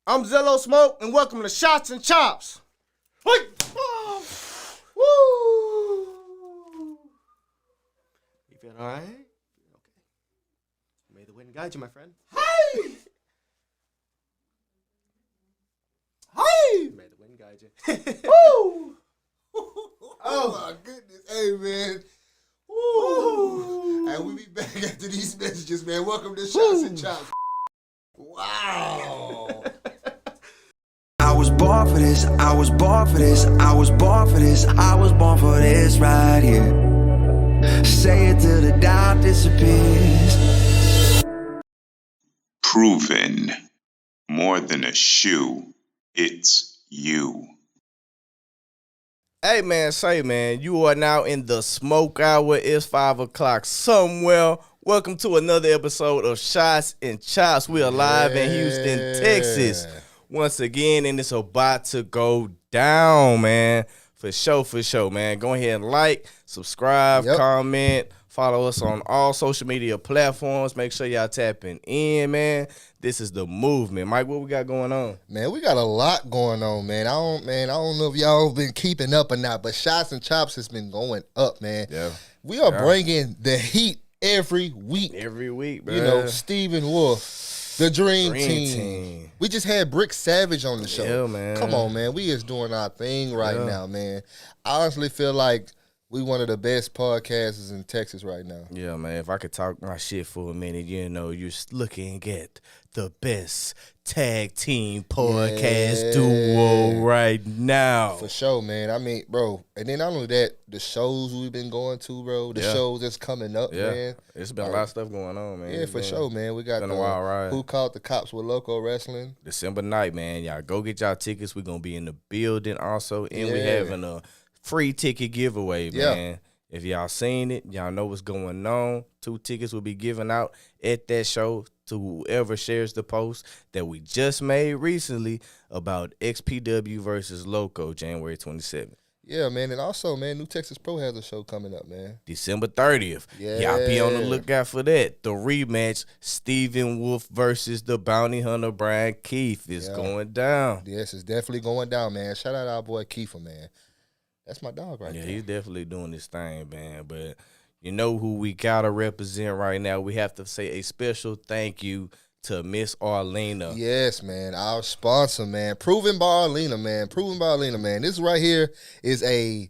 I'm Zello Smoke, and welcome to Shots and Chops. Hey! Oh. Woo! You feeling all right? Okay. May the wind guide you, my friend. Hey! Hey! May the wind guide you. Woo! Oh my goodness. Hey, man. Woo. And we be back after these messages, man. Welcome to Shots and Chops. Wow. I was born for this, I was born for this, I was born for this, I was born for this right here. Say it till the doubt disappears. Proven. More than a shoe, it's you. Hey, man, you are now in the smoke hour. It's 5 o'clock somewhere. Welcome to another episode of Shots and Chops. We are live in Houston, Texas. Once again, and it's about to go down, man. For sure, man. Go ahead and like, subscribe, comment, follow us on all social media platforms. Make sure y'all tapping in, man. This is the movement. Mike, what we got going on? Man, we got a lot going on, man. I don't know if y'all been keeping up or not, but Shots and Chops has been going up, man. Yeah. We are bringing the heat every week. Every week, bro. You know, Stephen Wolf, the Dream Team. We just had Brick Savage on the show. Yeah, man. Come on, man. We is doing our thing right now, man. I honestly feel like we one of the best podcasters in Texas right now. Yeah, man. If I could talk my shit for a minute, you know, you're looking at the best tag team podcast duo right now. For sure, man. I mean, bro, and then not only that, the shows we've been going to, bro, the shows that's coming up, man. It's been a lot of stuff going on, man. Yeah, for sure, man. We got been a wild ride. Who Called the Cops with Loco Wrestling. December night, man. Y'all go get y'all tickets. We're going to be in the building also, and we having a free ticket giveaway, man. If y'all seen it, y'all know what's going on. 2 tickets will be given out at that show to whoever shares the post that we just made recently about XPW versus Loco, January 27th. Yeah, man. And also, man, New Texas Pro has a show coming up, man. December 30th. Yeah. Y'all be on the lookout for that. The rematch, Stephen Wolf versus the bounty hunter, Brian Keith, is going down. Yes, it's definitely going down, man. Shout out our boy Kiefer, man. That's my dog right there. Yeah, he's definitely doing this thing, man. But you know who we got to represent right now. We have to say a special thank you to Miss Arlena. Yes, man. Our sponsor, man. Proven by Arlena, man. This right here is a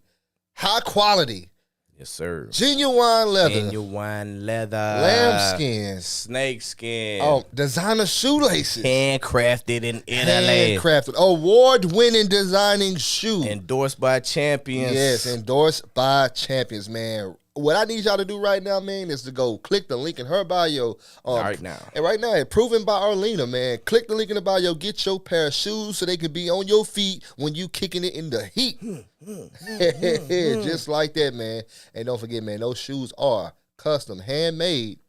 high quality. Yes, sir. Genuine leather. Lambskin. Snake skin. Oh, designer shoelaces. Handcrafted in Italy. Handcrafted. Award-winning designing shoe. Endorsed by champions. Yes, endorsed by champions, man. What I need y'all to do right now, man, is to go click the link in her bio. Right now. And right now, Proven by Arlena, man. Click the link in the bio. Get your pair of shoes so they can be on your feet when you kicking it in the heat. Just like that, man. And don't forget, man, those shoes are custom, handmade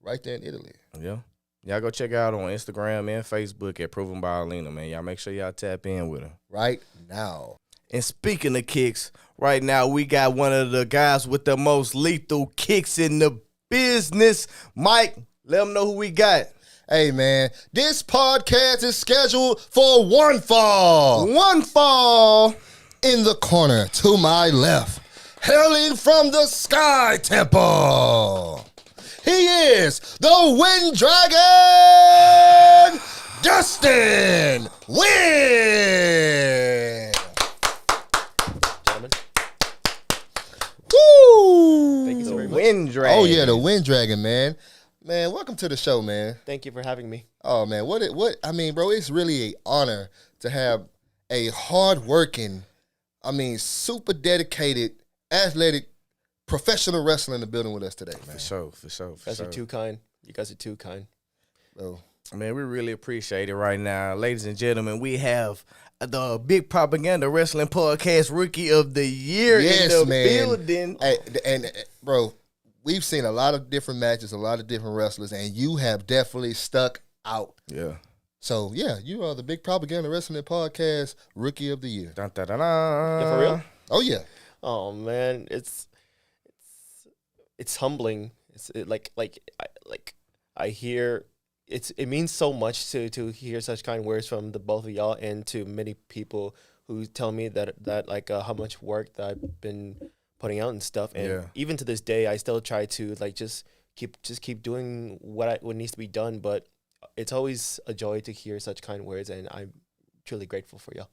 right there in Italy. Yeah. Y'all go check out on Instagram and Facebook at Proven by Arlena, man. Y'all make sure y'all tap in with her. Right now. And speaking of kicks, right now we got one of the guys with the most lethal kicks in the business. Mike, let them know who we got. Hey, man, this podcast is scheduled for one fall. One fall. In the corner to my left, hailing from the Sky Temple, he is the Wind Dragon, Dustin Nguyen. Woo! Thank you so very much. Wind Dragon. Oh yeah, the Wind Dragon, man. Man, welcome to the show, man. Thank you for having me. Oh man, I mean, bro, it's really an honor to have a hard-working, super dedicated, athletic, professional wrestler in the building with us today, man. For sure. You guys are too kind. You guys are too kind. Oh. Man, we really appreciate it right now. Ladies and gentlemen, we have the Big Propaganda Wrestling Podcast Rookie of the Year in the building. Hey, and bro, we've seen a lot of different matches, a lot of different wrestlers, and you have definitely stuck out. Yeah. So, yeah, you are the Big Propaganda Wrestling Podcast Rookie of the Year. Dun, dun, dun, dun. Yeah, for real? Oh, yeah. Oh man, it's humbling. I hear it means so much to hear such kind words from the both of y'all, and to many people who tell me that like how much work that I've been putting out and stuff. And even to this day, I still try to like just keep doing what needs to be done. But it's always a joy to hear such kind words, and I'm truly grateful for y'all.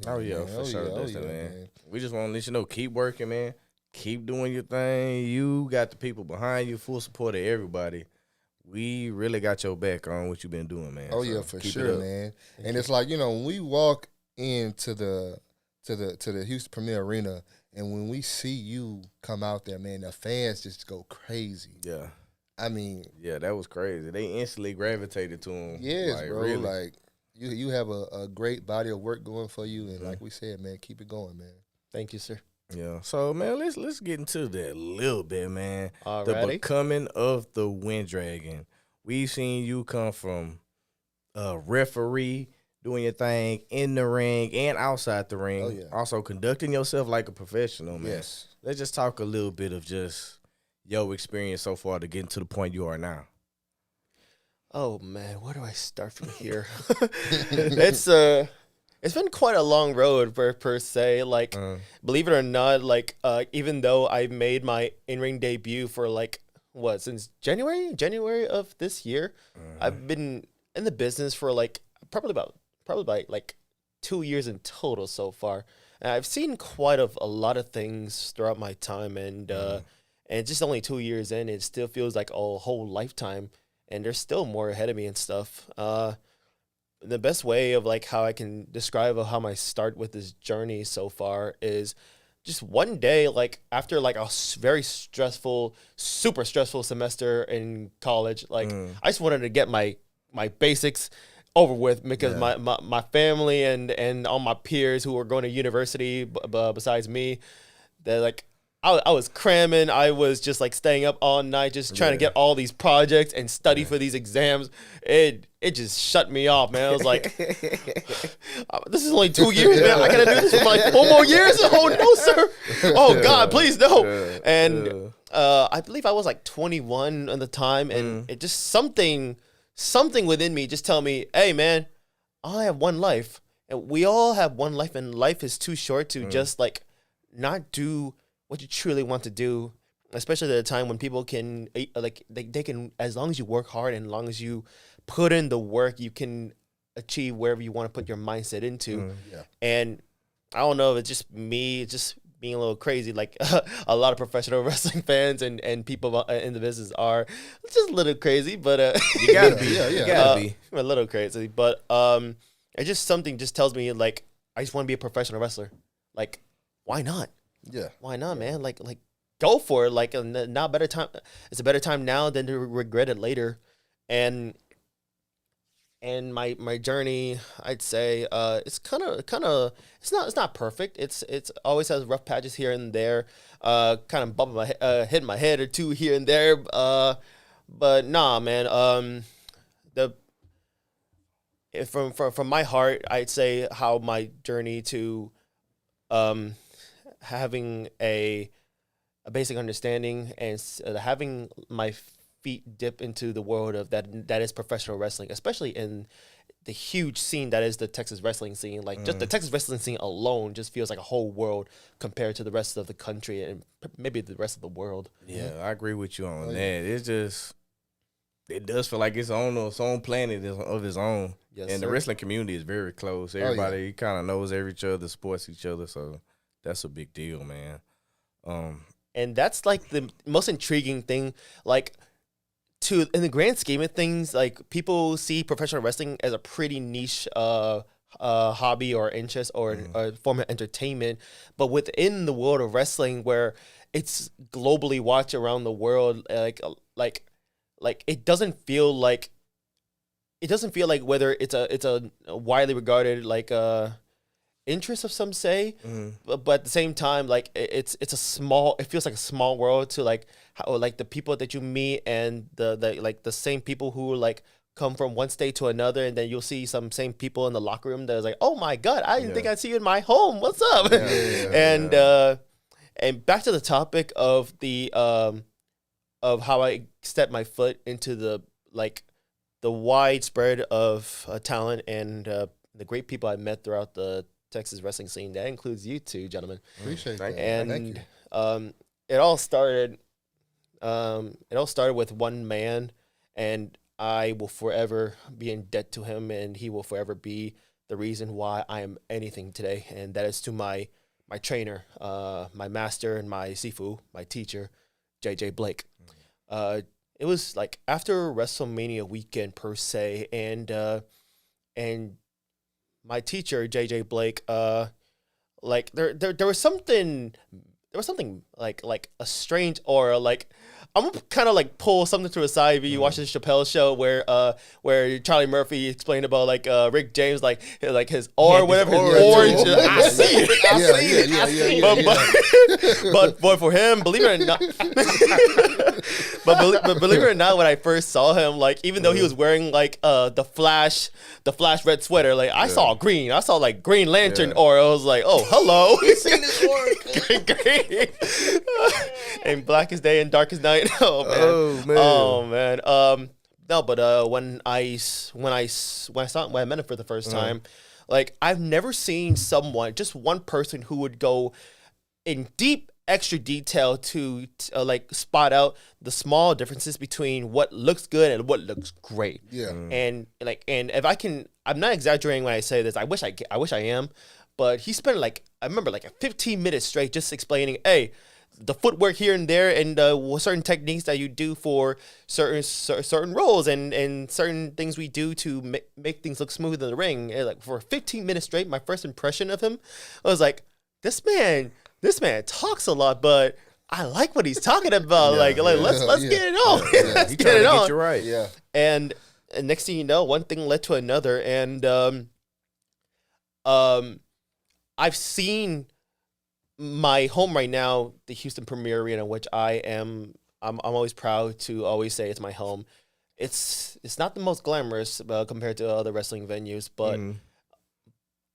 Oh yeah, for sure. Man. We just want to let you know, keep working, man. Keep doing your thing. You got the people behind you, full support of everybody. We really got your back on what you've been doing, man. Oh, so yeah, for sure, man. And it's like, when we walk into the Houston Premier Arena, and when we see you come out there, man, the fans just go crazy. Yeah. I mean. Yeah, that was crazy. They instantly gravitated to him. Yes, like, bro. Really. Like, you have a great body of work going for you. And like we said, man, keep it going, man. Thank you, sir. Yeah. So, man, let's get into that a little bit, man. Alrighty. The becoming of the Wind Dragon. We've seen you come from a referee, doing your thing in the ring and outside the ring. Oh, yeah. Also conducting yourself like a professional, man. Yes. Let's just talk a little bit of just your experience so far to getting to the point you are now. Oh man, where do I start from here? It's been quite a long road per se. Like, believe it or not, like even though I made my in-ring debut for like since January of this year, I've been in the business for like probably like 2 years in total so far. And I've seen quite a lot of things throughout my time, and just only 2 years in, it still feels like a whole lifetime. And there's still more ahead of me and stuff. The best way of like how I can describe how my start with this journey so far is just one day, like after like a very stressful, super stressful semester in college, like I just wanted to get my basics over with, because my family and all my peers who were going to university besides me, they're like, I was cramming. I was just like staying up all night, just trying to get all these projects and study for these exams. It just shut me off, man. I was like, this is only 2 years, man. I gotta do this for like 4 more years. Oh no, sir. Oh God, please no. And I believe I was like 21 at the time, and it just something within me just tell me, hey man, I have one life, and we all have one life, and life is too short to just like not do what you truly want to do, especially at a time when people can, like, they can, as long as you work hard and as long as you put in the work, you can achieve wherever you want to put your mindset into. And I don't know if it's just me, just being a little crazy, like a lot of professional wrestling fans and people in the business are just a little crazy, but you gotta be, you gotta be a little crazy. But it just something just tells me like I just want to be a professional wrestler. Like, why not? Yeah. Why not, man? Like go for it. Like now, better time. It's a better time now than to regret it later. And my journey, I'd say, it's kind of it's not perfect. It's always has rough patches here and there. Kind of bumping my hitting my head or two here and there. But nah, man. From my heart, I'd say how my journey to having a basic understanding and having my feet dip into the world of that is professional wrestling, especially in the huge scene that is the Texas wrestling scene. Like just the Texas wrestling scene alone just feels like a whole world compared to the rest of the country and maybe the rest of the world. Yeah, I agree with you on that. It's just, it does feel like it's on its own planet of its own. Yes, and sir. the wrestling community is very close. Everybody kind of knows each other, supports each other, so that's a big deal, man. And that's like the most intriguing thing. Like, in the grand scheme of things, like people see professional wrestling as a pretty niche hobby or interest or form of entertainment, but within the world of wrestling, where it's globally watched around the world, like it doesn't feel like whether it's a widely regarded like interest of some say, but at the same time, like it feels like a small world to like how like the people that you meet and the same people who like come from one state to another, and then you'll see some same people in the locker room that's like, oh my God, I didn't think I'd see you in my home. What's up? And back to the topic of the of how I stepped my foot into the like the widespread of talent and the great people I met throughout the Texas wrestling scene. That includes you two, gentlemen. Appreciate that. And Thank you. it all started. It all started with one man, and I will forever be in debt to him, and he will forever be the reason why I am anything today. And that is to my trainer, my master, and my sifu, my teacher, JJ Blake. It was like after WrestleMania weekend per se, and my teacher JJ Blake, like there was something like a strange aura. Like I'm gonna kind of like pull something to a side. If you watch the Chappelle show where Charlie Murphy explained about like Rick James like his aura, whatever his orange. I see it. But boy, for him, believe it or not, but believe it or not, when I first saw him, like even though he was wearing like the Flash red sweater, like I saw green. I saw like Green Lantern aura. I was like, oh hello. You seen this aura? Green. And black as day and dark as night. Oh man. No, but when I met him for the first time, like I've never seen someone, just one person who would go in deep extra detail to like spot out the small differences between what looks good and what looks great. Yeah. And if I'm not exaggerating when I say this. I wish I am, but he spent like I remember like 15 minutes straight just explaining, hey, the footwork here and there, and certain techniques that you do for certain roles and certain things we do to make things look smooth in the ring. And like for 15 minutes straight, my first impression of him, I was like, this man talks a lot, but I like what he's talking about. Let's get it on. Let's get it on. Get you right. Yeah. And next thing you know, one thing led to another, and I've seen my home right now, the Houston Premier Arena, which I'm always proud to always say it's my home. It's not the most glamorous compared to other wrestling venues, but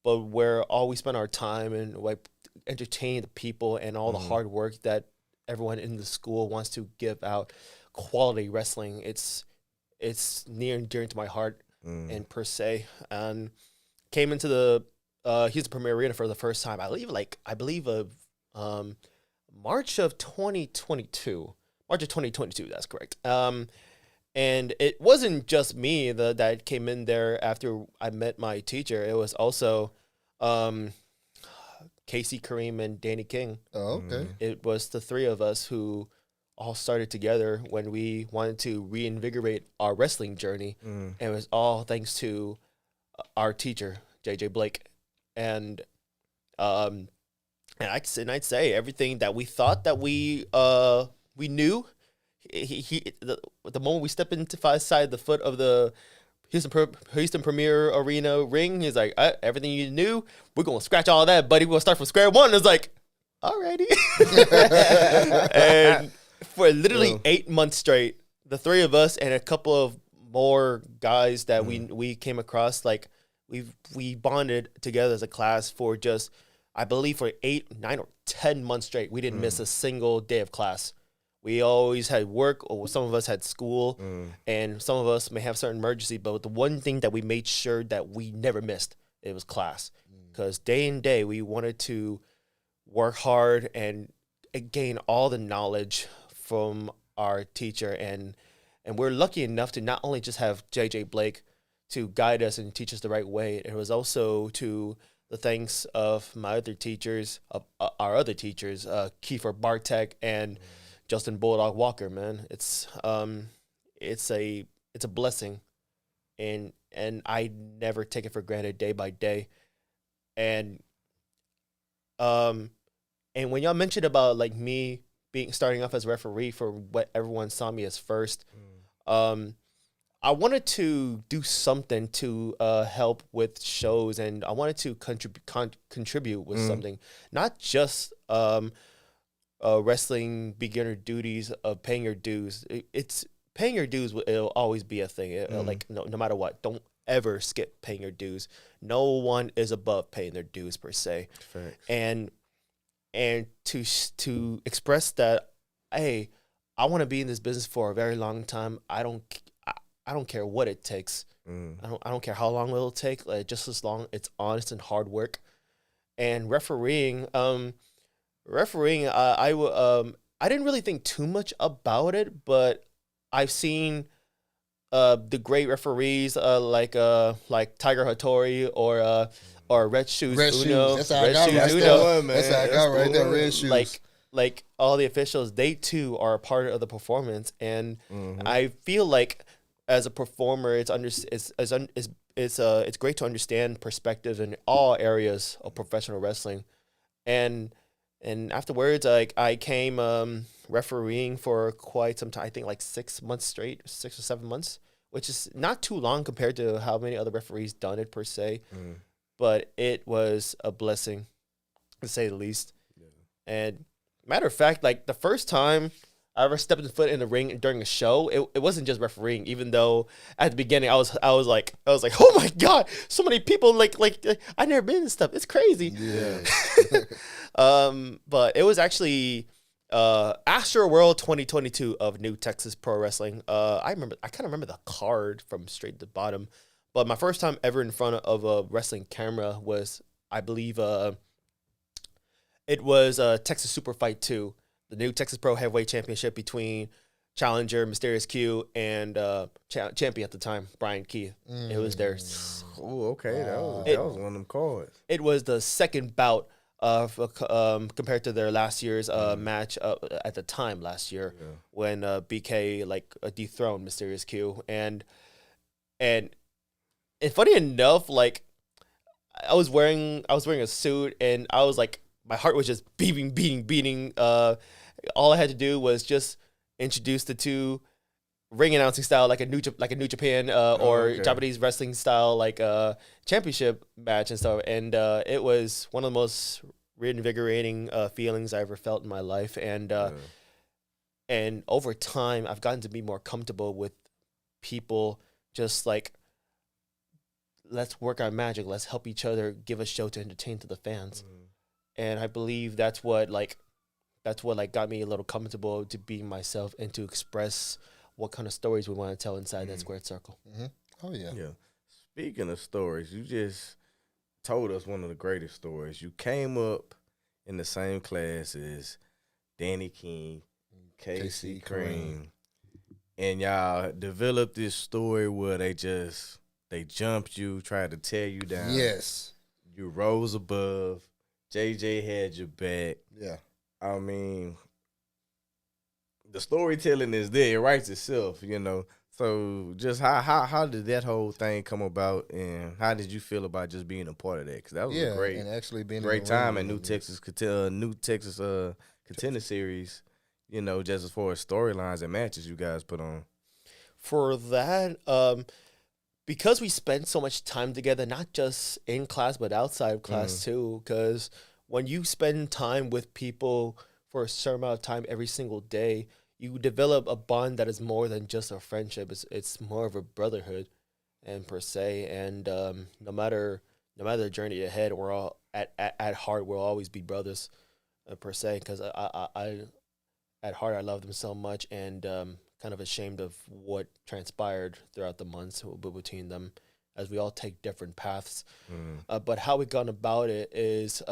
where all we spend our time and like entertain the people and all the hard work that everyone in the school wants to give out quality wrestling. It's near and dear to my heart and per se. And came into the Houston Premier Arena for the first time. I believe March of 2022. March of 2022. That's correct. And it wasn't just me that came in there after I met my teacher. It was also Casey, Kareem, and Danny King. Oh, okay. It was the three of us who all started together when we wanted to reinvigorate our wrestling journey. And it was all thanks to our teacher, JJ Blake. And I'd say everything that we thought that we knew, the moment we step inside the foot of the Houston Premier Arena ring, he's like, everything you knew, we're gonna scratch all that, buddy. We're gonna start from square one. It's like, alrighty. And for literally 8 months straight, the three of us and a couple of more guys that we came across, like we bonded together as a class for just, I believe, for 8, 9, or 10 months straight. We didn't miss a single day of class. We always had work, or some of us had school, and some of us may have certain emergency. But the one thing that we made sure that we never missed, it was class. Because day in day, we wanted to work hard and gain all the knowledge from our teacher. And we're lucky enough to not only just have JJ Blake to guide us and teach us the right way, it was also to the thanks of my other teachers, our other teachers, Kiefer Bartek and Justin Bulldog Walker. Man, it's a blessing, and I never take it for granted day by day. And when y'all mentioned about like me starting off as referee for what everyone saw me as first, I wanted to do something to help with shows, and I wanted to contribute with something, not just wrestling beginner duties of paying your dues. It's paying your dues. It'll always be a thing. Like no matter what, don't ever skip paying your dues. No one is above paying their dues per se. Fair. And to express that, hey, I want to be in this business for a very long time. I don't care what it takes. I don't care how long it'll take. Like, just as long it's honest and hard work. And refereeing, I didn't really think too much about it, but I've seen the great referees like Tiger Hattori or Red Shoes Uno. That's how I got That's right the there. one, man. That's how I got right there. Red Shoes. Like all the officials, they too are a part of the performance, and I feel like as a performer, it's great to understand perspectives in all areas of professional wrestling, and afterwards, like I came refereeing for quite some time. I think like 6 months straight, 6 or 7 months, which is not too long compared to how many other referees done it per se, but it was a blessing, to say the least. Yeah. And matter of fact, like the first time I ever stepped foot in the ring during a show, it wasn't just refereeing. Even though at the beginning I was like, oh my god, so many people like I never been in this stuff. It's crazy. Yeah. But it was actually Astro World 2022 of New Texas Pro Wrestling. I kind of remember the card from straight to bottom. But my first time ever in front of a wrestling camera was, I believe, it was Texas Super Fight 2, the new Texas Pro Heavyweight Championship between challenger Mysterious Q and champion at the time, Brian Keith. It was their... Oh, okay. That was one of them cards. It was the second bout of compared to their last year's match at the time last year when BK like dethroned Mysterious Q. And funny enough, like I was wearing a suit and I was like, my heart was just beating. All I had to do was just introduce the two ring announcing style, like a New Japan Japanese wrestling style, like championship match and stuff. And it was one of the most reinvigorating feelings I ever felt in my life. And over time, I've gotten to be more comfortable with people just like, let's work our magic. Let's help each other give a show to entertain to the fans. And I believe that's what got me a little comfortable to be myself and to express what kind of stories we want to tell inside that squared circle. Oh, yeah. Yeah. Speaking of stories, you just told us one of the greatest stories. You came up in the same class as Danny King, Casey Cream, and y'all developed this story where they jumped you, tried to tear you down. Yes. You rose above. JJ had your back. Yeah. I mean, the storytelling is there. It writes itself, you know. So just how did that whole thing come about, and how did you feel about just being a part of that? Because that was a great, and actually being great time at New Texas Contender Series, you know, just as far as storylines and matches you guys put on. For that, because we spent so much time together, not just in class, but outside of class too, because when you spend time with people for a certain amount of time every single day, you develop a bond that is more than just a friendship. It's more of a brotherhood, and per se. And no matter the journey ahead, we're all at heart we'll always be brothers, per se. Because I at heart I love them so much, and kind of ashamed of what transpired throughout the months between them, as we all take different paths. But how we gone about it is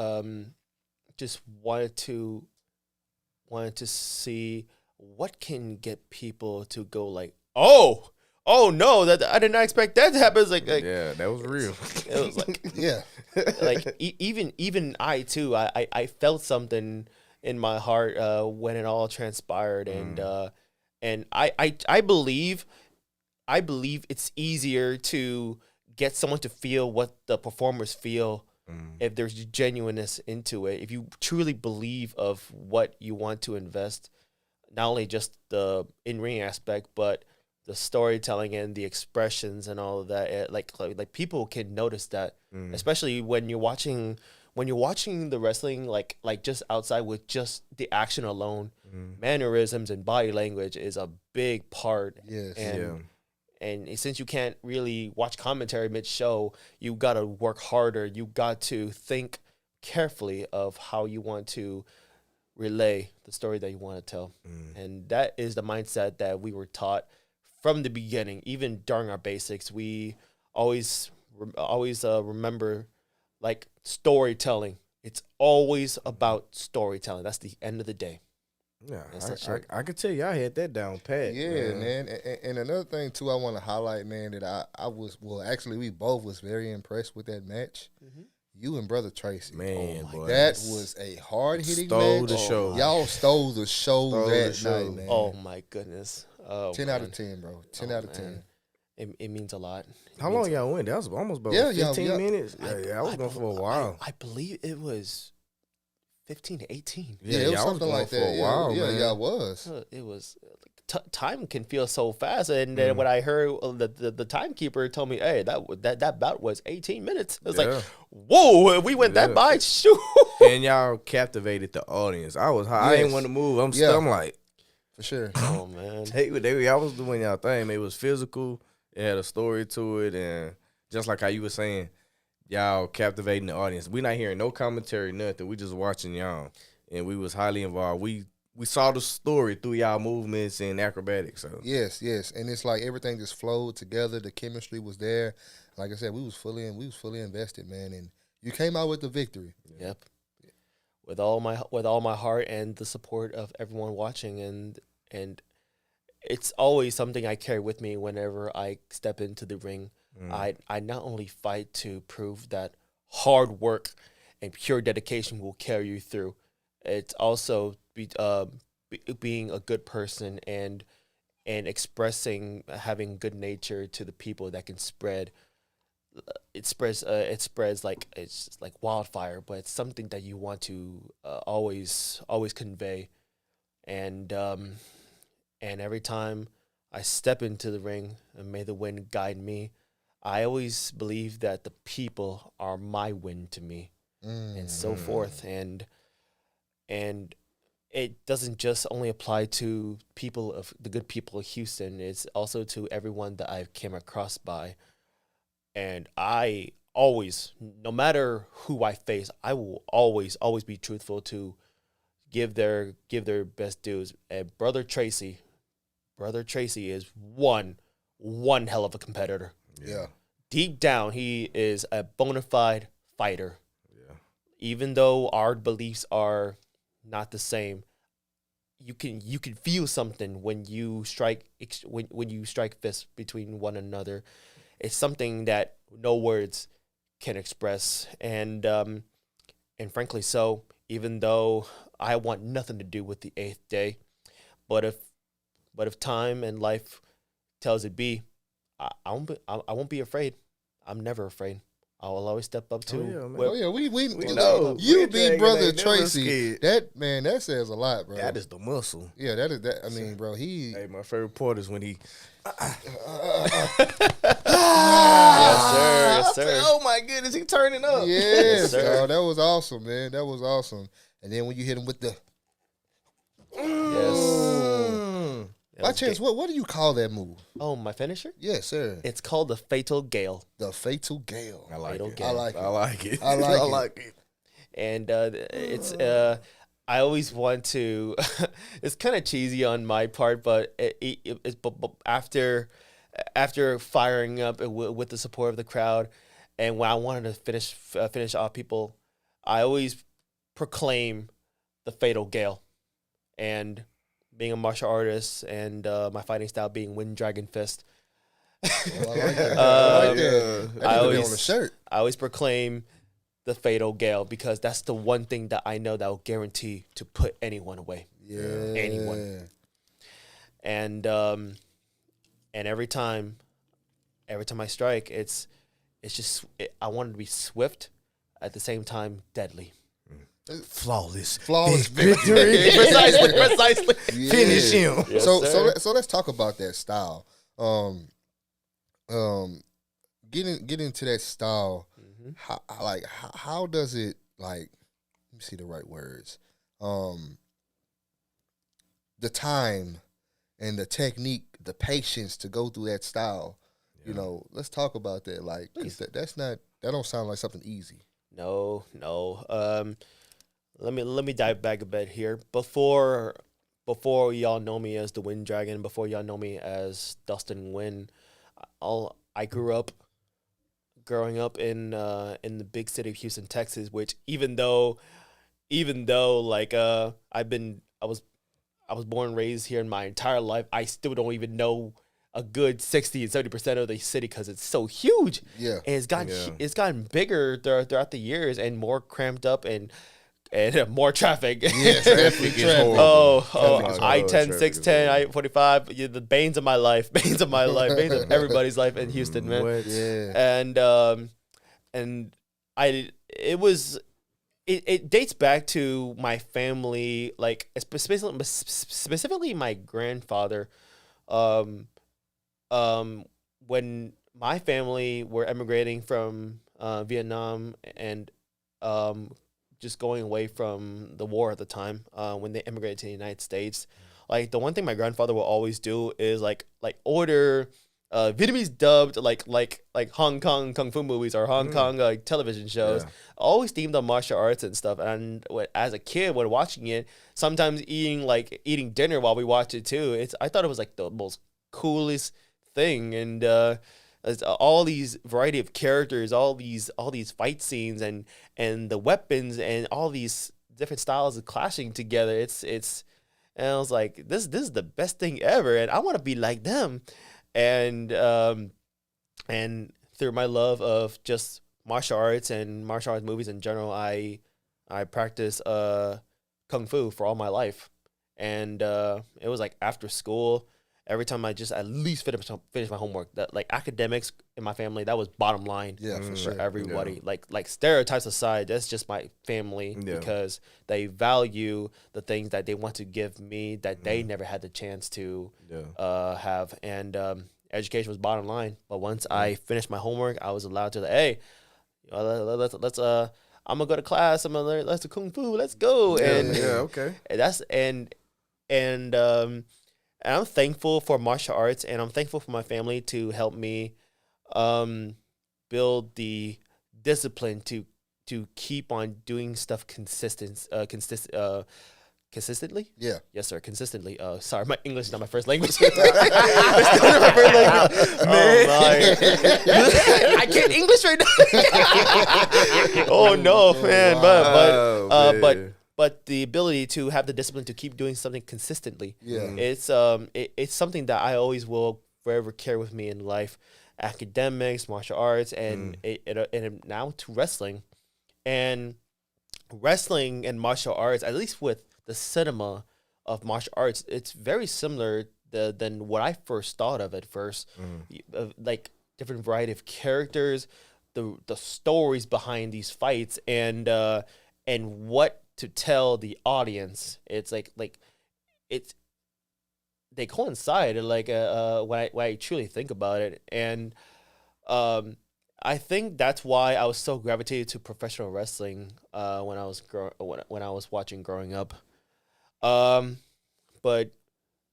just wanted to see what can get people to go like, oh no, that I did not expect that to happen. It's like yeah, that was real. It was like Yeah. like even I too, I felt something in my heart when it all transpired, and I believe it's easier to get someone to feel what the performers feel if there's genuineness into it. If you truly believe of what you want to invest, not only just the in-ring aspect, but the storytelling and the expressions and all of that. Like people can notice that, especially when you're watching the wrestling, like just outside with just the action alone. Mannerisms and body language is a big part. Yes. And since you can't really watch commentary mid-show, you got to work harder. You got to think carefully of how you want to relay the story that you want to tell. And that is the mindset that we were taught from the beginning, even during our basics, we always remember like storytelling. It's always about storytelling. That's the end of the day. Yeah, That's I could tell you I had that down pat. Yeah, man. And another thing too, I want to highlight, man, that I was actually we both was very impressed with that match. You and Brother Tracy, Man, boy. that was a hard hitting Stole match. the show. Y'all stole the show Stole that the show. night, man. Oh my goodness. 10 out of 10, bro. 10 out of 10. Man. It means a lot. How long y'all went? That was almost about Yeah, 15 minutes. Yeah, I was going for a while. I believe it was 15 to 18. Yeah, it was y'all something going like for that. a while, yeah, man. yeah, it was. It was time can feel so fast, and then when I heard the timekeeper told me, "Hey, that bout was 18 minutes," I was like, "Whoa, we went that by." Shoot, And y'all captivated the audience. I was high. I didn't Yes. want to move. Yeah. I'm like, For sure. oh man, y'all was doing y'all thing. It was physical. It had a story to it, and just like how you were saying, y'all captivating the audience. We not hearing no commentary, nothing. We just watching y'all, and we was highly involved. We saw the story through y'all movements and acrobatics. So Yes, yes. And it's like everything just flowed together. The chemistry was there. Like I said, we was fully invested, man. And you came out with the victory. yep. With all my heart and the support of everyone watching, and it's always something I carry with me whenever I step into the ring. I not only fight to prove that hard work and pure dedication will carry you through. It's also being a good person and expressing having good nature to the people that can spread. It spreads like it's just like wildfire, but it's something that you want to always convey. And every time I step into the ring, and may the wind guide me, I always believe that the people are my wind to me, and so forth. And it doesn't just only apply to the good people of Houston. It's also to everyone that I've came across by. And I always, no matter who I face, I will always be truthful to give their best dues. And Brother Tracy is one hell of a competitor. Yeah. Deep down, he is a bona fide fighter. Yeah. Even though our beliefs are not the same, you can feel something when you strike when you strike fists between one another. It's something that no words can express, and frankly, so even though I want nothing to do with the 8th day, but if time and life tells it be, I won't be afraid. I'm never afraid. I will always step up to. We know. You We be ain't Brother never Tracy. scared. That says a lot, bro. that is the muscle. Yeah, that is that. I mean, bro, he. Hey, my favorite part is when he. Yes, sir. Oh my goodness, he turning up. Yes, sir. bro, that was awesome, man. That was awesome. And then when you hit him with the. Mm. By chance, what do you call that move? Oh, my finisher? Yes, sir. It's called the Fatal Gale. The Fatal Gale. I like Fatal it. Gale. I like it. I like it. I like it. it. And it's I always want to. It's kind of cheesy on my part, but but after firing up with the support of the crowd, and when I wanted to finish off people, I always proclaim the Fatal Gale. And being a martial artist and my fighting style being Wind Dragon Fist, I like that. I like that. That I needs to be always- on the shirt. I always proclaim the Fatal Gale because that's the one thing that I know that will guarantee to put anyone away. Yeah. Anyone. And every time I strike, it's just I want it to be swift, at the same time deadly. Flawless victory. Precisely. Yeah. Finish him. Yes, so sir. let's talk about that style. Get into that style. How does it like? Let me see the right words. The time and the technique, the patience to go through that style. You know, let's talk about that. Like, 'cause that don't sound like something easy. No. Let me dive back a bit here. Before before y'all know me as the Wind Dragon, before y'all know me as Dustin Nguyen, I grew up growing up in the big city of Houston, Texas, which even though like I was born and raised here in my entire life, I still don't even know a good 60 and 70% of the city because it's so huge. Yeah. And it's gotten bigger throughout the years and more cramped up and more traffic. Yeah, traffic is horrible. Oh, I-10, 610, I-45, the banes of my life, banes of everybody's life in Houston, man. What? Yeah. And it dates back to my family, like specifically my grandfather. When my family were emigrating from Vietnam and just going away from the war at the time, when they immigrated to the United States, like the one thing my grandfather will always do is like order Vietnamese dubbed like Hong Kong kung fu movies or Hong Kong television shows, always themed on martial arts and stuff. And as a kid, when watching it, sometimes eating dinner while we watch it too. I thought it was like the most coolest thing, and all these variety of characters, all these fight scenes, and the weapons, and all these different styles of clashing together. And I was like, this is the best thing ever, and I want to be like them. And through my love of just martial arts and martial arts movies in general, I practiced kung fu for all my life, and it was like after school. Every time I just at least finish my homework, that like academics in my family, that was bottom line. Yeah, for sure. Everybody. Yeah. Like stereotypes aside, that's just my family because they value the things that they want to give me that they never had the chance to have. And education was bottom line. But once I finished my homework, I was allowed to let's I'm gonna go to class. I'm gonna learn. Let's do kung fu. Let's go. Okay. And I'm thankful for martial arts, and I'm thankful for my family to help me build the discipline to keep on doing stuff consistently. Yeah. Yes, sir. Consistently. Sorry, my English is not my first language. Man. I can't English right now. Oh no, man! But the ability to have the discipline to keep doing something consistently, it's something that I always will forever carry with me in life. Academics, martial arts, and now to wrestling, and martial arts, at least with the cinema of martial arts, it's very similar than what I first thought of at first. Like different variety of characters, the stories behind these fights, and what to tell the audience. It's like they coincide when I truly think about it. And I think that's why I was so gravitated to professional wrestling when I was watching growing up. But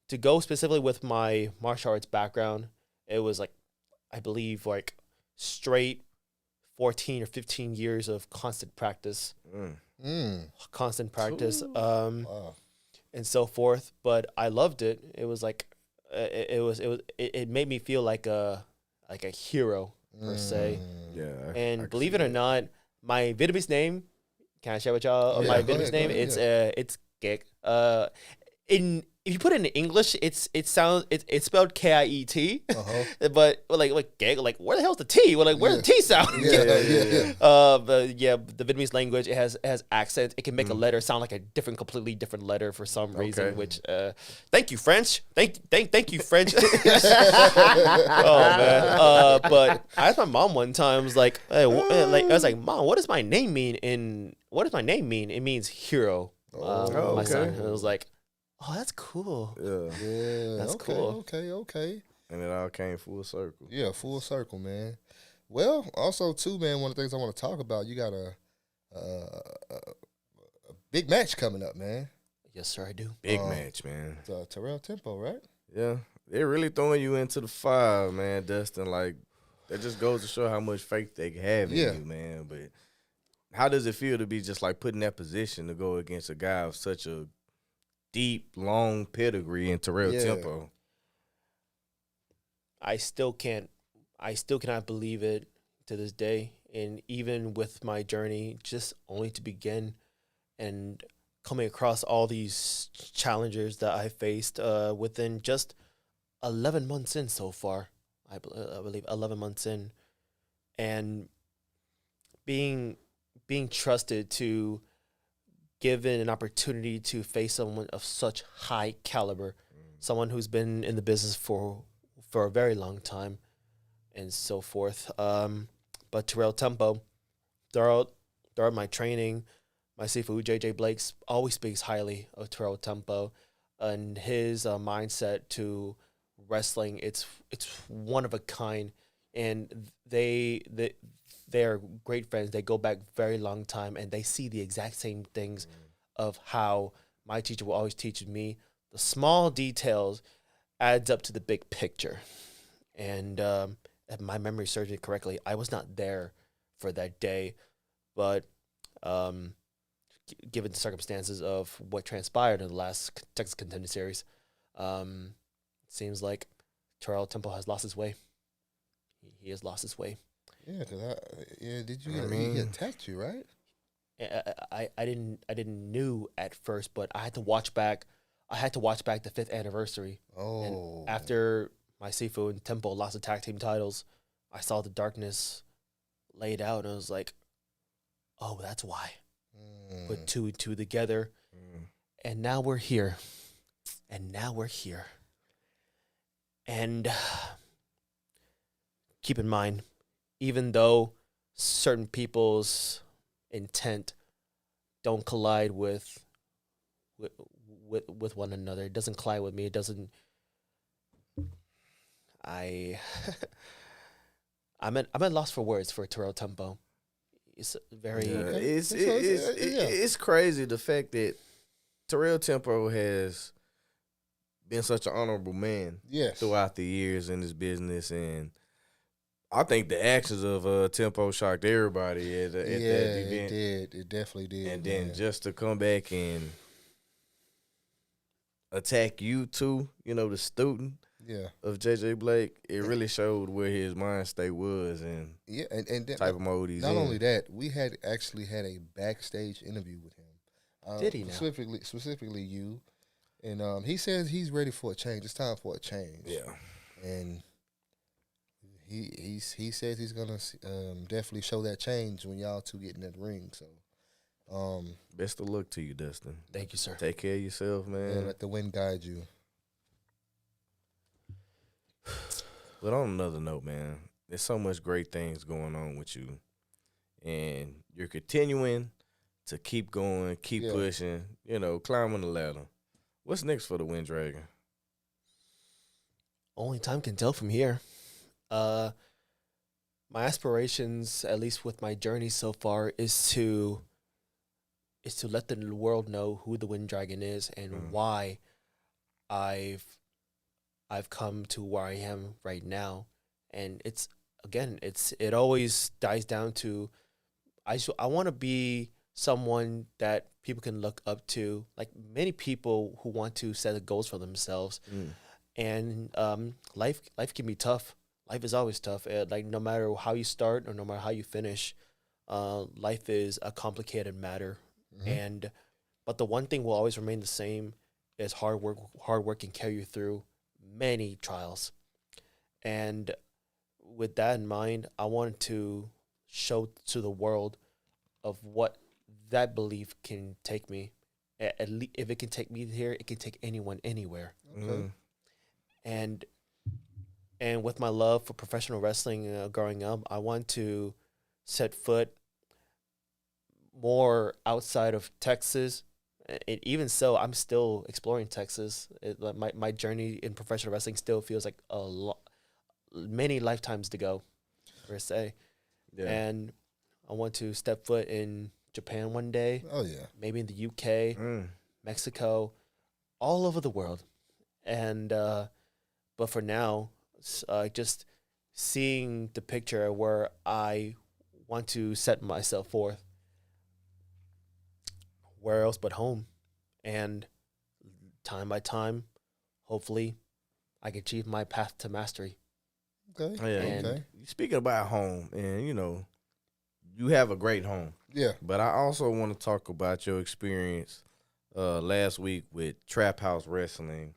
to go specifically with my martial arts background, it was like, I believe, like straight 14 or 15 years of constant practice. Constant practice, and so forth. But I loved it. It was like, it made me feel like a hero per se. Yeah. And believe it or not, my Vietnamese name. Can I share with y'all my Vietnamese name? It's Kiek. If you put it in English, it's spelled Kiet, but like Kiek, like where the hell's the T? Well, like where's the T sound? But the Vietnamese language, it has accent. It can make a letter sound like a completely different letter for some reason. Which thank you French, thank you French. Oh man. But I asked my mom one time. I was like, hey, I was like, Mom, what does my name mean? It means hero. My son. And I was like, oh, that's cool. Yeah. That's cool. Okay. And it all came full circle. Yeah, full circle, man. Well, also too, man, one of the things I want to talk about, you got a big match coming up, man. Yes, sir, I do. Big match, man. Terrell Tempo, right? Yeah. They're really throwing you into the fire, man, Dustin. Like, that just goes to show how much faith they have in you, man. But how does it feel to be just like put in that position to go against a guy of such a deep, long pedigree in Terrell Yeah. Tempo. I still cannot believe it to this day. And even with my journey, just only to begin and coming across all these challenges that I faced within just 11 months in so far. I believe 11 months in. And being trusted to given an opportunity to face someone of such high caliber, someone who's been in the business for a very long time and so forth. But Terrell Tempo, throughout my training, my Sifu JJ Blakes always speaks highly of Terrell Tempo and his mindset to wrestling. It's one of a kind, and they are great friends. They go back very long time, and they see the exact same things of how my teacher will always teach me. The small details adds up to the big picture. And if my memory serves me correctly, I was not there for that day, but given the circumstances of what transpired in the last Texas Contender Series, it seems like Terrell Temple has lost his way. He has lost his way. Yeah, did you get? He attacked you, right? I didn't knew at first, but I had to watch back. I had to watch back the 5th anniversary. Oh, And after my Sifu and Temple lost the tag team titles, I saw the darkness laid out, and I was like, "Oh, that's why." Put 2 and 2 together, and now we're here. And keep in mind, even though certain people's intent don't collide with one another, it doesn't collide with me. It doesn't. I'm at loss for words for Terrell Tempo. It's very. It's crazy the fact that Terrell Tempo has been such an honorable man throughout the years in this business, and I think the actions of Tempo shocked everybody at that event. It definitely did. And then just to come back and attack you too, the student of JJ Blake, it really showed where his mind state was and and type of mode he's not in. Not only that, we had actually had a backstage interview with him. Did he now? Specifically you. And he says he's ready for a change. It's time for a change. Yeah. And he says he's gonna definitely show that change when y'all two get in that ring. So best of luck to you, Dustin. Thank you, sir. Take care of yourself, man. And let the wind guide you. But on another note, man, there's so much great things going on with you, and you're continuing to keep going, keep pushing, climbing the ladder. What's next for the Wind Dragon? Only time can tell from here. My aspirations, at least with my journey so far, is to let the world know who the Wind Dragon is and why I've come to where I am right now. And it always dies down to I want to be someone that people can look up to, like many people who want to set goals for themselves. And life can be tough. Life is always tough. Like no matter how you start or no matter how you finish, life is a complicated matter. But the one thing will always remain the same is hard work. Hard work can carry you through many trials. And with that in mind, I wanted to show to the world of what that belief can take me. At least if it can take me here, it can take anyone anywhere. Okay. And with my love for professional wrestling growing up, I want to set foot more outside of Texas. And even so, I'm still exploring Texas. My journey in professional wrestling still feels like many lifetimes to go, per se. Yeah. And I want to step foot in Japan one day. Oh, yeah. Maybe in the UK, Mexico, all over the world. And but for now, just seeing the picture where I want to set myself forth. Where else but home? And time by time, hopefully, I can achieve my path to mastery. Okay. Yeah, Okay. speaking about home, and you have a great home. Yeah. But I also want to talk about your experience last week with Trap House Wrestling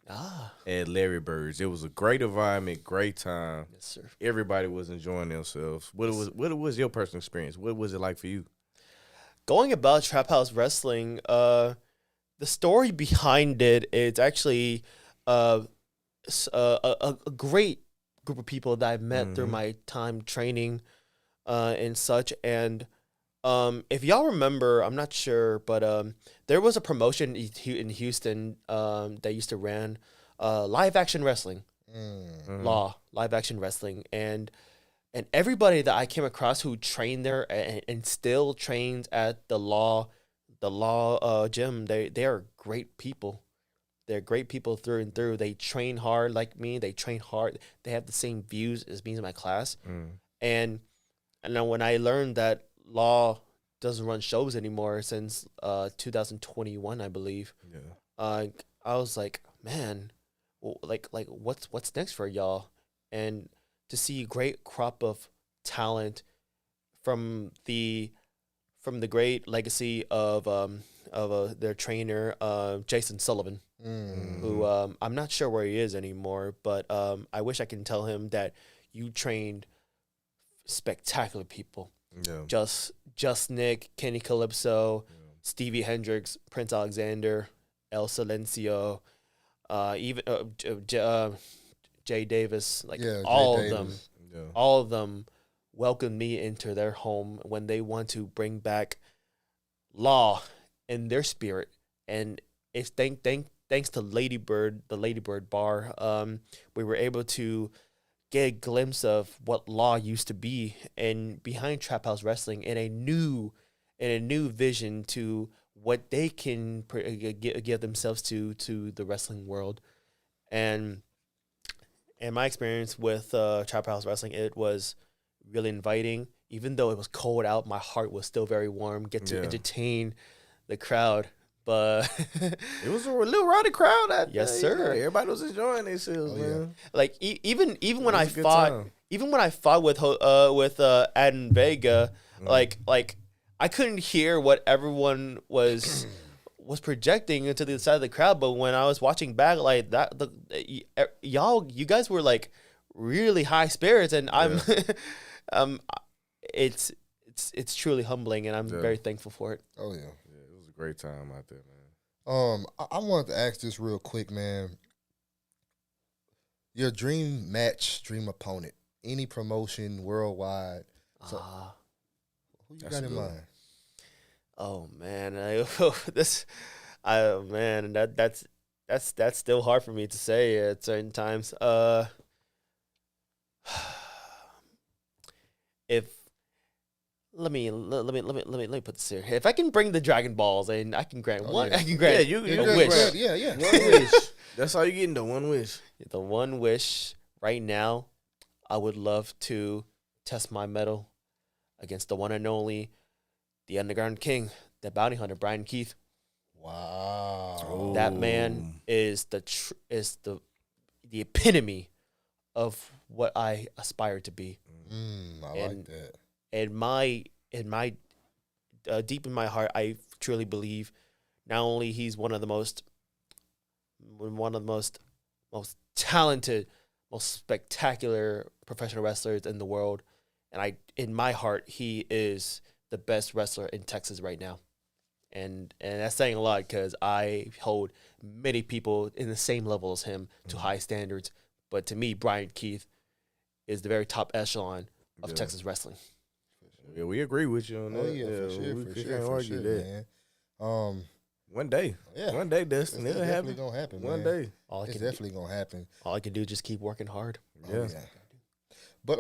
at Larry Bird's. It was a great environment, great time. Yes, sir. Everybody was enjoying themselves. What was your personal experience? What was it like for you? Going about Trap House Wrestling, the story behind it is actually a great group of people that I've met through my time training and such. And if y'all remember, I'm not sure, but there was a promotion in Houston that used to run live action wrestling, live action wrestling, and everybody that I came across who trained there and still trains at the law gym, they are great people. They're great people through and through. They train hard like me. They train hard. They have the same views as me in my class. And then when I learned that law doesn't run shows anymore since 2021, I believe. Yeah. I was like, man, like what's next for y'all? And to see a great crop of talent from the great legacy of their trainer Jason Sullivan, who I'm not sure where he is anymore, but I wish I can tell him that you trained spectacular people. Yeah. Just Nick, Kenny Calypso, Stevie Hendricks, Prince Alexander, El Silencio, even Jay Davis, all of them welcomed me into their home when they want to bring back law in their spirit. And it's thanks to Lady Bird, the Lady Bird bar, we were able to get a glimpse of what law used to be and behind Trap House Wrestling in a new vision to what they can give themselves to the wrestling world. And my experience with Trap House Wrestling, it was really inviting. Even though it was cold out, my heart was still very warm. Get to entertain the crowd. But it was a little rowdy crowd that yes, day. sir. Everybody was enjoying themselves, man. Like even when I fought, with Adam Vega, like I couldn't hear what everyone was projecting into the side of the crowd. But when I was watching back, like that, you guys were like really high spirits, and it's truly humbling, and I'm very thankful for it. Oh yeah. Great time out there, man. I wanted to ask this real quick, man. Your dream match, dream opponent, any promotion worldwide. So, who you got in mind? Oh man, that's still hard for me to say at certain times. Let me put this here. If I can bring the Dragon Balls and I can grant one, I can grant you a wish. Yeah. One wish. That's all you getting, the one wish. The one wish right now, I would love to test my mettle against the one and only, the Underground King, the bounty hunter, Brian Keith. Wow. That man is the epitome of what I aspire to be. I like that. And my deep in my heart, I truly believe not only he's one of the most talented, most spectacular professional wrestlers in the world, and in my heart, he is the best wrestler in Texas right now. And that's saying a lot because I hold many people in the same level as him to high standards. But to me, Brian Keith is the very top echelon of Texas wrestling. Yeah, we agree with you on that. Oh yeah, for sure, can't argue that. Man. One day, Dustin, it'll happen. Definitely gonna happen. One man. day, it's definitely gonna happen. All I can do is just keep working hard. Yeah. But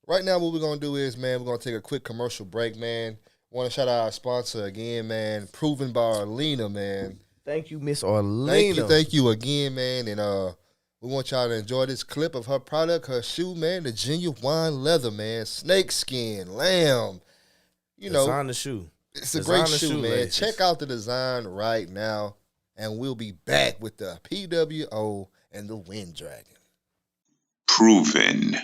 right now, what we're gonna do is, man, we're gonna take a quick commercial break, man. Want to shout out our sponsor again, man. Proven by Arlena, man. Thank you, Miss Arlena. Thank you again, man. And we want y'all to enjoy this clip of her product, her shoe, man. The genuine leather, man. Snake skin, lamb. Design the shoe. It's a great shoe, man. Check out the design right now and we'll be back with the PWO and the Wind Dragon. Proven.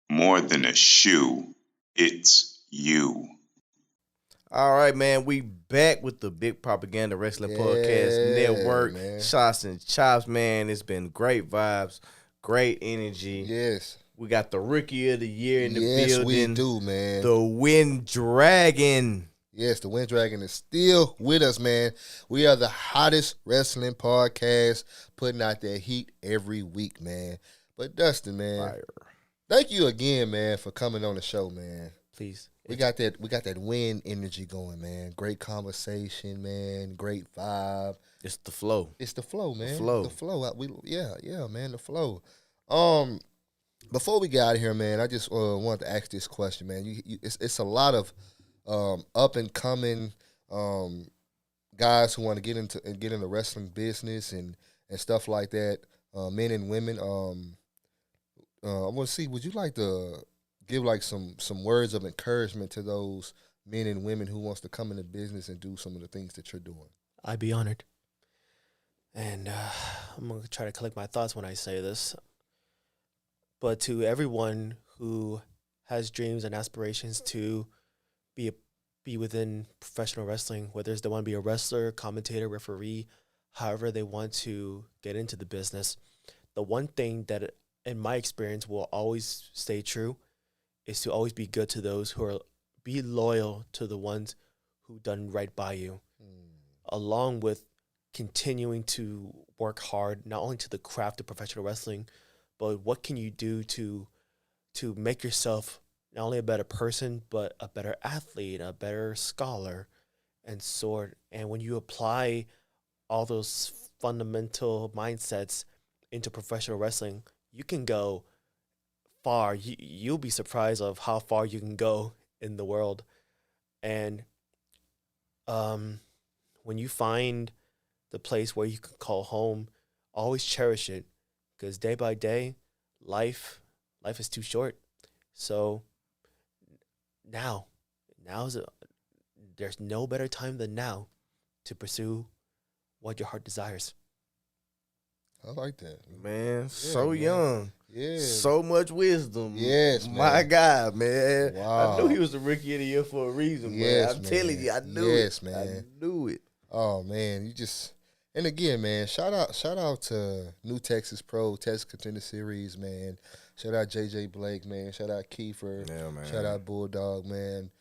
More than a shoe, it's you. All right, man. We back with the Big Propaganda Wrestling Podcast Network. Man. Shots and chops, man. It's been great vibes, great energy. Yes. We got the Rookie of the Year in the Yes, building. we do, man. The Wind Dragon. Yes, the Wind Dragon is still with us, man. We are the hottest wrestling podcast, putting out that heat every week, man. But Dustin, man, Fire. thank you again, man, for coming on the show, man. Please. We got that win energy going, man. Great conversation, man. Great vibe. It's the flow. It's the flow, man. flow. The flow. Yeah, man. The flow. Before we get out of here, man, I just wanted to ask this question, man. It's a lot of up and coming guys who want to get into the wrestling business and stuff like that. Men and women. I want to see. Would you like to give like some words of encouragement to those men and women who wants to come into business and do some of the things that you're doing? I'd be honored. And I'm going to try to collect my thoughts when I say this. But to everyone who has dreams and aspirations to be within professional wrestling, whether it's they want to be a wrestler, commentator, referee, however they want to get into the business, the one thing that, in my experience, will always stay true is to always be good to those be loyal to the ones who done right by you, along with continuing to work hard, not only to the craft of professional wrestling, but what can you do to make yourself not only a better person, but a better athlete, a better scholar, and sort. And when you apply all those fundamental mindsets into professional wrestling, you can go far. You'll be surprised of how far you can go in the world. And when you find the place where you can call home, always cherish it, because day by day, life is too short. So there's no better time than now to pursue what your heart desires. I like that, Man, Yeah, so man. young. Yeah. So much wisdom. Yes, My man. God, man. Wow. I knew he was the Rookie of the Year for a reason, Yes, man. I'm telling man. you, I knew Yes, it. man. I knew it. Oh man, and again, man, shout out to New Texas Pro, Texas Contender Series, man. Shout out JJ Blake, man. Shout out Kiefer. Yeah, man. Shout out Bulldog, man.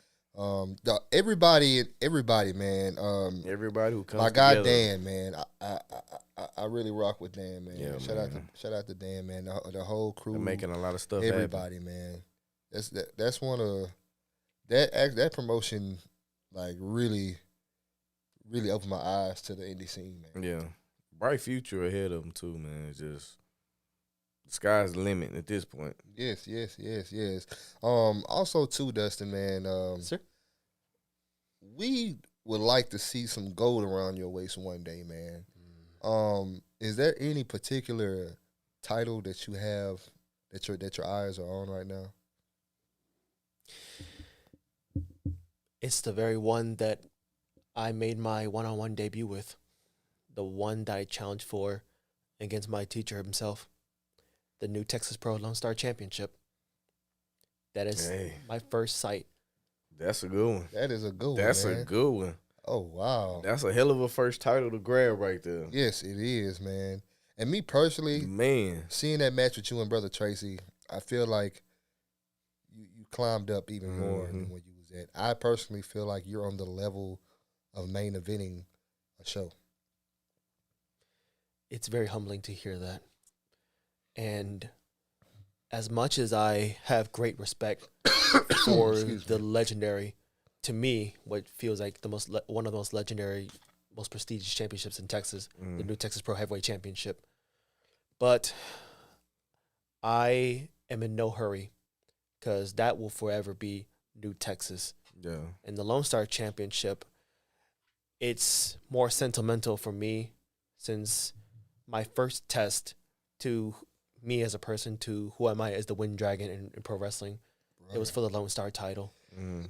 Everybody, man. Everybody who comes My guy together. Dan, man. I really rock with Dan, man. Yeah, shout out to Dan, man. The whole crew, They're making a lot of stuff everybody, man. That's one of that promotion, like really opened my eyes to the indie scene, man. Yeah. Bright future ahead of them, too, man. It's just, the sky's the limit at this point. Yes. Also, too, Dustin, man. Sir? We would like to see some gold around your waist one day, man. Is there any particular title that you have that your eyes are on right now? It's the very one that I made my one-on-one debut with, the one that I challenged for against my teacher himself, the new Texas Pro Lone Star Championship. That is my first sight. That's a good one. That is a good one. That's man. a good one. Oh wow. That's a hell of a first title to grab right there. Yes, it is, man. And me personally, Man. seeing that match with you and Brother Tracy, I feel like you climbed up even more than where you was at. I personally feel like you're on the level of main eventing a show. It's very humbling to hear that. And as much as I have great respect for the legendary, to me, what feels like one of the most legendary, most prestigious championships in Texas, the new Texas Pro Heavyweight Championship. But I am in no hurry, because that will forever be New Texas. Yeah. And the Lone Star Championship, it's more sentimental for me, since my first test to me as a person, to who am I as the Wind Dragon in pro wrestling, it was for the Lone Star title. And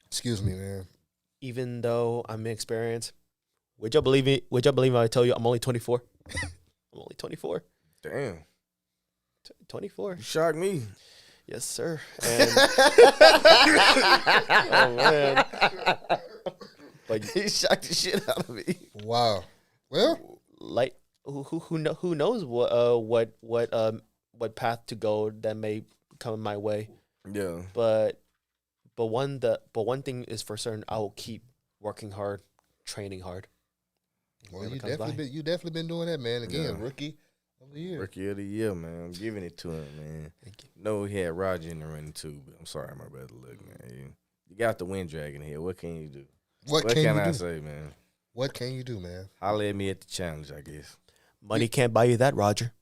Excuse me, man. even though I'm inexperienced, Would y'all believe me? Would y'all believe me when I tell you I'm only 24? I'm only 24. Damn. 24. You shocked me. Yes, sir. And oh man. But He shocked the shit out of me. Wow. Well, like who knows what path to go that may come my way. Yeah. But one thing is for certain, I will keep working hard, training hard. well, you definitely been doing that, man. Again, Yeah. rookie of the year. Rookie of the year, man. I'm giving it to him, man. Thank you. No, he had Roger in the running too, but I'm sorry, my brother. Look, man. You got the wind dragon here. What can you do? What What can can you I do? say, man? What can you do, man? Holler at me at the challenge, I guess. Money can't buy you that, Roger.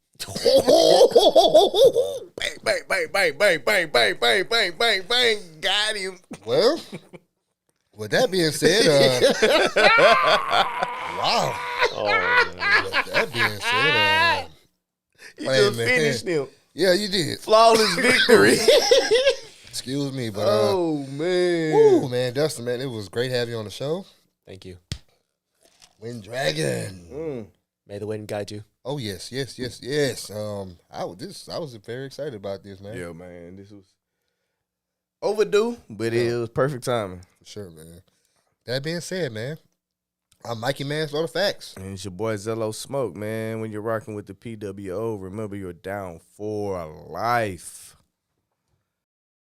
Bang, bang, bang, bang, bang, bang, bang, bang, bang, bang, bang. Got him. Well, with that being said, wow. Oh, man. With that being said, He Hey, just man. finished him. yeah, you did. Flawless victory. Excuse me, but Oh, man. woo, man, Dustin, man, it was great having you on the show. Thank you. Wind Dragon. Mm. May the wind guide you. Oh yes. I was very excited about this, man. Yeah, man. This was overdue, but it was perfect timing. For sure, man. That being said, man, I'm Mikey Manslaughter Facts. And it's your boy Zello Smoke, man. When you're rocking with the PWO, remember you're down for life.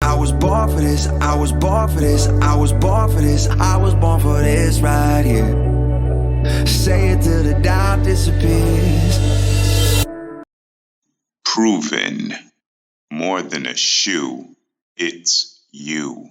I was born for this, I was born for this, I was born for this, I was born for this right here. Say it till the doubt disappears. Proven. More than a shoe, it's you.